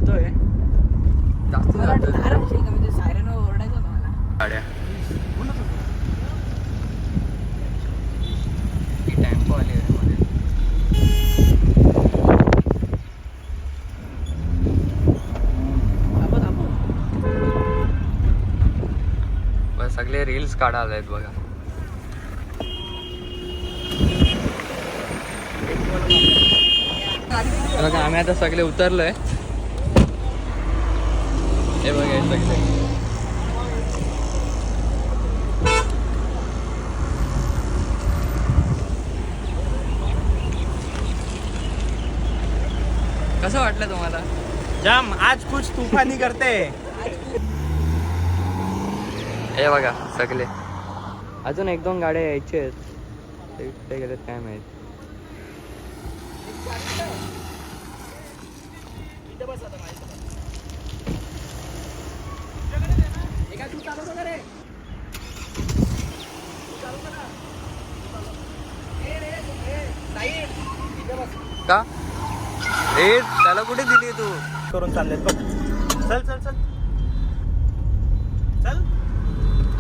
जातोय जास्त जातोय म्हणजे सायरन ओरडायचं होतं मला. गाड्या ही टेम्पो आली आहे मध्ये. बस सगळे रील्स काढायला आहेत बघा. बघा आम्ही आता सगळे उतरलोय. हे बघा हे सगळे कसं वाटलं तुम्हाला? जाम आज कुछ तूफानी करते. हे बघा सगळे अजून 1-2 गाड्या यायचे आहेत. ते कुठे गेलेत काय माहित. का ए त्याला कुठे दिली तू? करून चाललेत बघ. चल चल चल चल.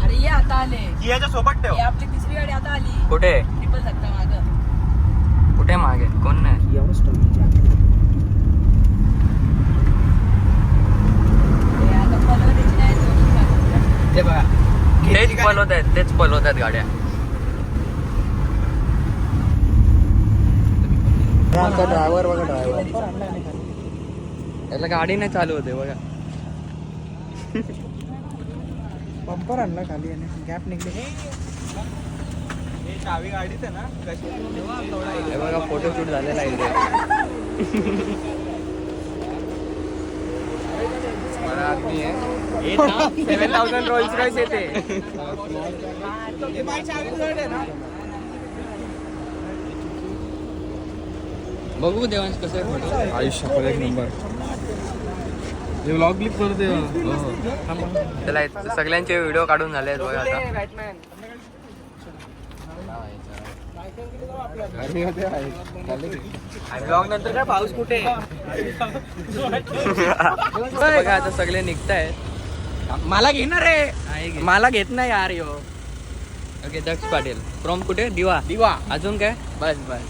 अरे ये आता आले. कियाच्या सोबत ठेव. ही आपली तिसरी गाडी आता आली. कुठे ट्रिपल धक्का मागं. कुठे मागे कोण नाही? हे आता पलवडीची नाही दोन्ही. ते बघा तेच पलवत आहेत गाड्या. ड्रायव्हर बघा ड्रायव्हर याला गाडी नाही चालू होते बघा. पंपर आणला खाली आणि गॅप निघले. चावी गाडीत आहे ना कशी. हे बघा फोटोशूट झालेला आहे इथे. बड़ा आदमी है. 7000 रोल्स रॉयस येते. बघू देवांश कसं आहे फोटो. आयुष्यात एक नंबर. हे व्लॉग क्लिप करते. त्याला सगळ्यांचे व्हिडिओ काढून झाले आहेत बघा आता. ब्लॉग नंतर काय पाऊस कुठे. बघा आता सगळे निघतायत. मला घेणार आहे. मला घेत नाही यार यो. ओके दक्ष पाटील फ्रॉम कुठे? दिवा. दिवा. अजून काय? बस बस.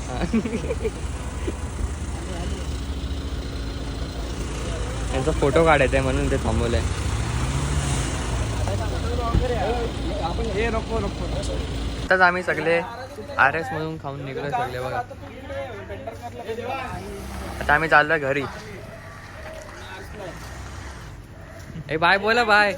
त्यांचा फोटो काढायचा आहे म्हणून ते थांबवलंय. आताच आम्ही सगळे RS मधून खाऊन निघलोय सगळे बघा. आता आम्ही चाललोय घरी. ए बाय बोला बाय.